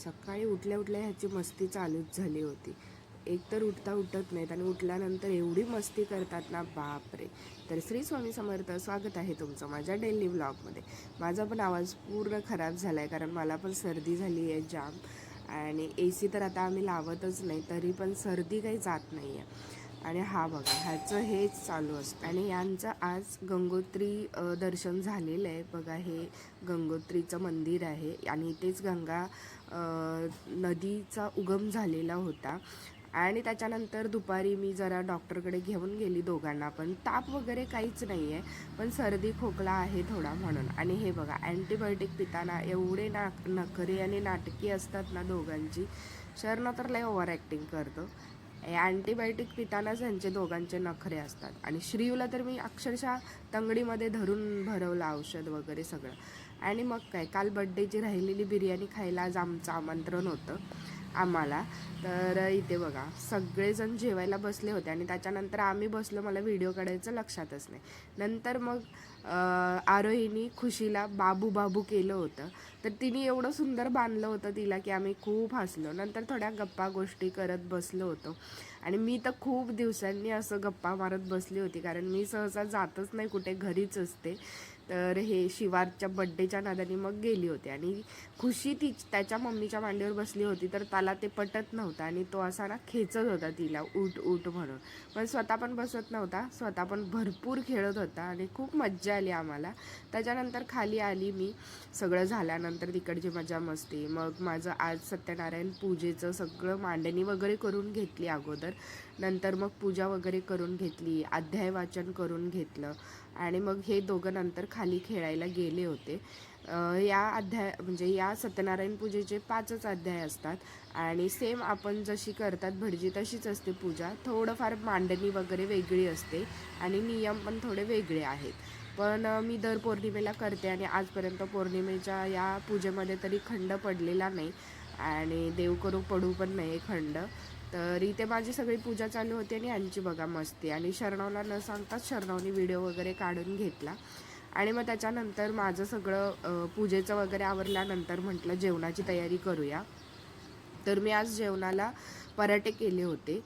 सकाळी उठल्या उठल्या ह्याची मस्ती चालूच झाली होती. एक तर उठता उठत नाहीत आणि उठल्यानंतर एवढी मस्ती करतात ना, बापरे. तर श्री स्वामी समर्थ, स्वागत आहे तुमचं माझ्या डेली व्लॉगमध्ये. माझा पण आवाज पूर्ण खराब झाला आहे कारण मला पण सर्दी झाली आहे जाम. आणि ए सी तर आता आम्ही लावतच नाही, तरी पण सर्दी काही जात नाही आहे. आणि हा बघा, ह्याचं हेच चालू असतं. आणि यांचं आज गंगोत्री दर्शन झालेलं आहे. बघा, हे गंगोत्रीचं मंदिर आहे आणि इथेच गंगा नदीचा उगम झालेला होता. आणि त्याच्यानंतर दुपारी मी जरा डॉक्टरकडे घेऊन गेली दोघांना, पण ताप वगैरे काहीच नाही आहे, पण सर्दी खोकला आहे थोडा म्हणून. आणि हे बघा, अँटीबायोटिक पिताना एवढे नखरे आणि नाटकी असतात ना दोघांची. शरण तर लय ओव्हर ॲक्टिंग करतो. अँटीबायोटिक पितानाच ह्यांचे दोघांचे नखरे असतात. आणि श्रीयूला तर मी अक्षरशः तंगडीमध्ये धरून भरवलं औषध वगैरे सगळं. आणि मग काय, काल बड्डेची राहिलेली बिर्याणी खायला आज आमचं आमंत्रण होतं आम्हाला. तर इथे बघा, सगळेजण जेवायला बसले होते आणि त्याच्यानंतर आम्ही बसलो, मला व्हिडिओ काढायचं लक्षातच नाही. नंतर मग आरोहीनी खुशीला बाबू बाबू केलं होतं, तर तिने एवढं सुंदर बांधलं होतं तिला की आम्ही खूप हसलो. नंतर थोड्या गप्पा गोष्टी करत बसलो होतो. आणि मी तर खूप दिवसांनी असं गप्पा मारत बसली होती, कारण मी सहसा जातच नाही कुठे, घरीच असते. तर हे शिवारच्या बड्डेच्या नादानी मग गेली होती. आणि खुशी त्याच्या मम्मीच्या मांडीवर बसली होती, तर त्याला ते पटत नव्हतं आणि तो असा ना खेचत होता तिला, उठ उठ म्हणून. पण स्वतः पण बसत नव्हता, स्वतः पण भरपूर खेळत होता आणि खूप मज्जा आली आम्हाला. त्याच्यानंतर खाली आली मी, सगळं झाल्यानंतर तिकडची मजा मस्ती. मग माझं आज सत्यनारायण पूजेचं सगळं मांडणी वगैरे करून घेतली अगोदर. नंतर मग पूजा वगैरे करून घेतली, अध्याय वाचन करून घेतलं. आणि मग हे दोघं नंतर खाली खेळायला गेले होते. या सत्यनारायण पूजेचे 5च अध्याय असतात आणि सेम आपण जशी करतात भटजी तशीच असते पूजा. थोडंफार मांडणी वगैरे वेगळी असते आणि नियम पण थोडे वेगळे आहेत. पण मी दर पौर्णिमेला करते आणि आजपर्यंत पौर्णिमेच्या या पूजेमध्ये तरी खंड पडलेला नाही आणि देव करू पडू पण नाही खंड. तर इथे माझी सगळी पूजा चालू होती आणि यांची बघा मस्ती. आणि शरणवला न सांगताच शरणवनी व्हिडिओ वगैरे काढून घेतला. आणि मग त्याच्यानंतर माझं सगळं पूजेचं वगैरे आवरल्यानंतर म्हटलं जेवणाची तयारी करूया. तर मी आज जेवणाला पराठे केले होते,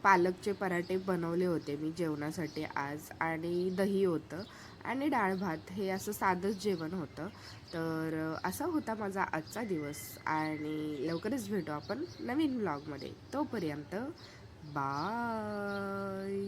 पालकचे पराठे बनवले होते मी जेवणासाठी आज. आणि दही होतं आणि डाळ भात, हे असं साधंच जेवण होतं. तर असा होता माझा आजचा दिवस. आणि लवकरच भेटू आपण नवीन व्लॉगमध्ये. तोपर्यंत बाय.